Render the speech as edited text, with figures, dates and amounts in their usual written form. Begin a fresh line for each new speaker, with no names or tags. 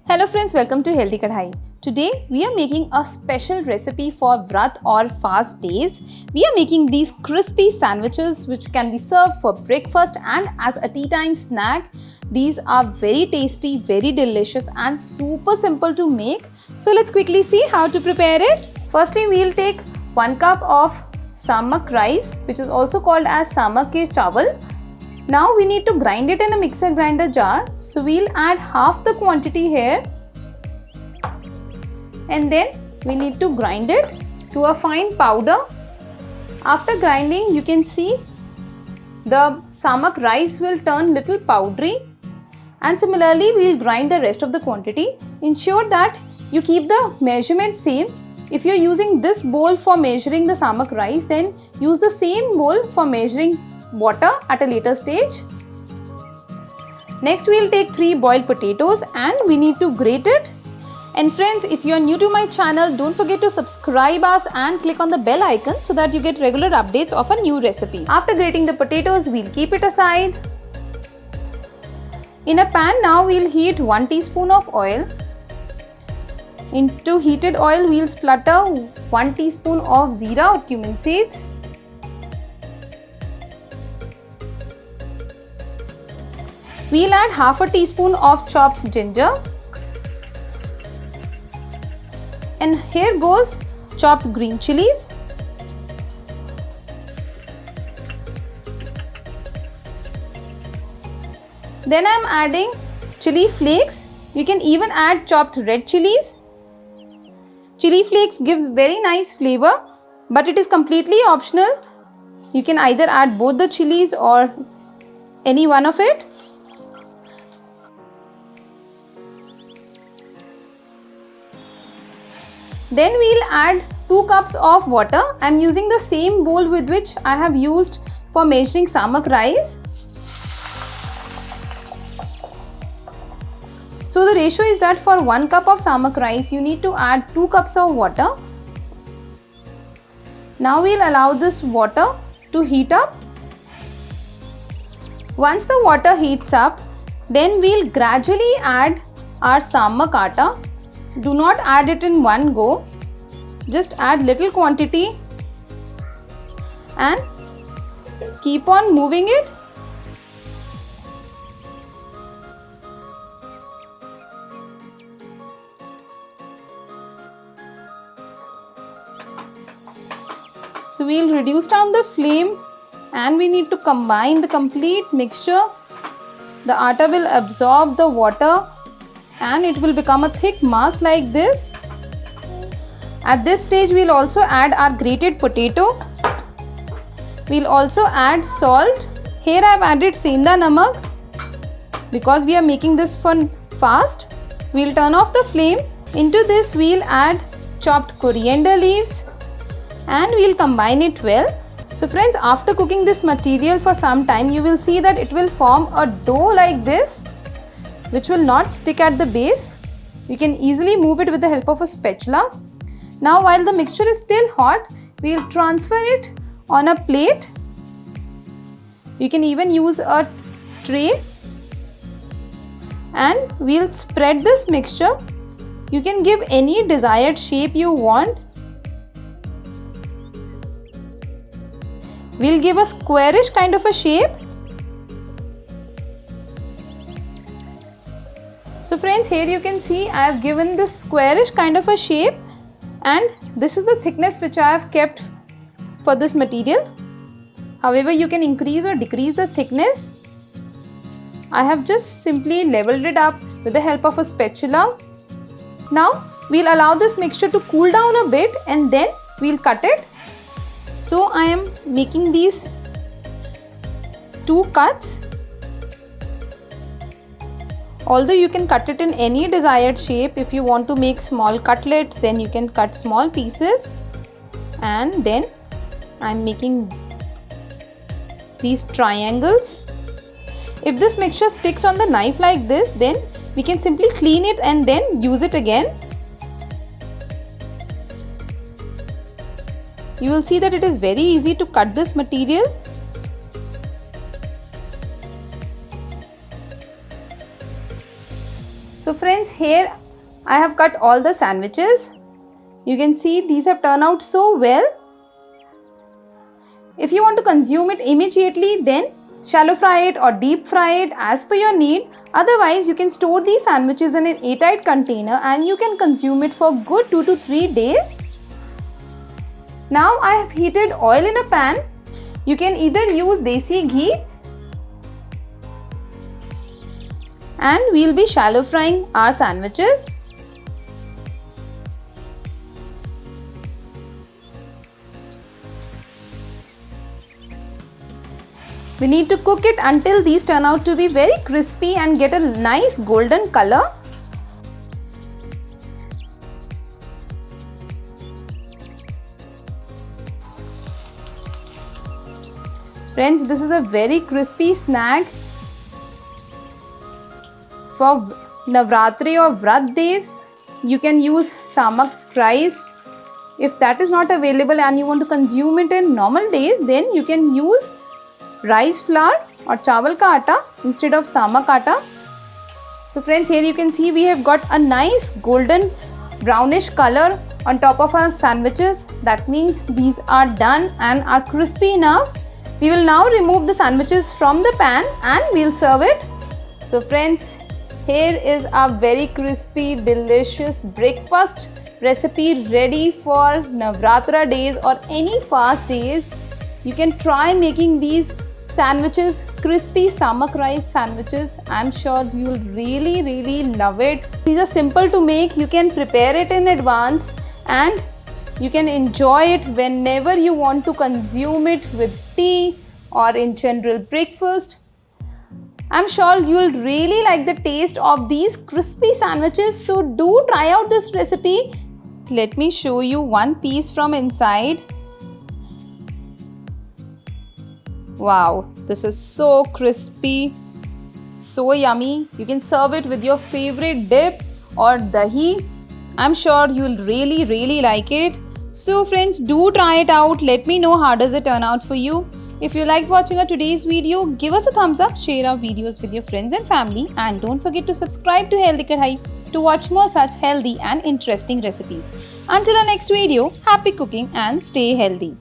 Hello friends, welcome to Healthy Kadai. Today we are making a special recipe for Vrat or fast days. We are making these crispy sandwiches which can be served for breakfast and as a tea time snack. These are very tasty, very delicious and super simple to make. So let's quickly see how to prepare it. Firstly, we'll take 1 cup of Samak rice, which is also called as Samak ke chawal. Now we need to grind it in a mixer grinder jar. So we'll add half the quantity here. And then we need to grind it to a fine powder. After grinding, you can see the Samak rice will turn little powdery. And similarly, we'll grind the rest of the quantity. Ensure that you keep the measurement same. If you're using this bowl for measuring the Samak rice, then use the same bowl for measuring water at a later stage. Next, we'll take 3 boiled potatoes and we need to grate it. And friends, if you are new to my channel, don't forget to subscribe us and click on the bell icon so that you get regular updates of our new recipes. After grating the potatoes, we'll keep it aside. In a pan, now we'll heat 1 teaspoon of oil. Into heated oil, we'll splutter 1 teaspoon of Zeera or cumin seeds. We'll add half a teaspoon of chopped ginger. And here goes chopped green chilies. Then I'm adding chili flakes. You can even add chopped red chilies. Chili flakes gives very nice flavor, but it is completely optional. You can either add both the chilies or any one of it. Then we'll add 2 cups of water. I'm using the same bowl with which I have used for measuring Samak rice. So the ratio is that for 1 cup of Samak rice, you need to add 2 cups of water. Now we'll allow this water to heat up. Once the water heats up, then we'll gradually add our Samak atta. Do not add it in one go. Just add little quantity and keep on moving it. So we'll reduce down the flame and we need to combine the complete mixture. The atta will absorb the water and it will become a thick mass like this. At this stage, we'll also add our grated potato. We'll also add salt. Here I've added Sendha Namak because we are making this for fast. We'll turn off the flame. Into this, we'll add chopped coriander leaves and we'll combine it well. So friends, after cooking this material for some time, you will see that it will form a dough like this, which will not stick at the base. You can easily move it with the help of a spatula. Now while the mixture is still hot, we will transfer it on a plate. You can even use a tray and we'll spread this mixture. You can give any desired shape you want. We'll give a squarish kind of a shape. So friends, here you can see I have given this squarish kind of a shape and this is the thickness which I have kept for this material. However, you can increase or decrease the thickness. I have just simply leveled it up with the help of a spatula. Now we'll allow this mixture to cool down a bit and then we'll cut it. So I am making these 2 cuts. Although you can cut it in any desired shape. If you want to make small cutlets, then you can cut small pieces. And then I'm making these triangles. If this mixture sticks on the knife like this, then we can simply clean it and then use it again. You will see that it is very easy to cut this material. So friends, here I have cut all the sandwiches. You can see these have turned out so well. If you want to consume it immediately, then shallow fry it or deep fry it as per your need. Otherwise, you can store these sandwiches in an airtight container and you can consume it for good 2 to 3 days. Now I have heated oil in a pan. You can either use desi ghee, and we'll be shallow frying our sandwiches. We need to cook it until these turn out to be very crispy and get a nice golden color. Friends, this is a very crispy snack for Navratri or Vrat days. You can use Samak Rice. If that is not available and you want to consume it in normal days, then you can use rice flour or chawal ka atta instead of samak atta. So friends, here you can see we have got a nice golden brownish color on top of our sandwiches. That means these are done and are crispy enough. We will now remove the sandwiches from the pan and we'll serve it. So friends, here is our very crispy, delicious breakfast recipe ready for Navratra days or any fast days. You can try making these sandwiches, crispy samak rice sandwiches. I'm sure you'll really love it. These are simple to make. You can prepare it in advance and you can enjoy it whenever you want to consume it with tea or in general breakfast. I'm sure you'll really like the taste of these crispy sandwiches. So do try out this recipe. Let me show you one piece from inside. Wow, this is so crispy, so yummy. You can serve it with your favorite dip or dahi. I'm sure you'll really like it. So friends, do try it out. Let me know how does it turn out for you. If you liked watching our today's video, give us a thumbs up, share our videos with your friends and family, and don't forget to subscribe to Healthy Kadai to watch more such healthy and interesting recipes. Until our next video, happy cooking and stay healthy.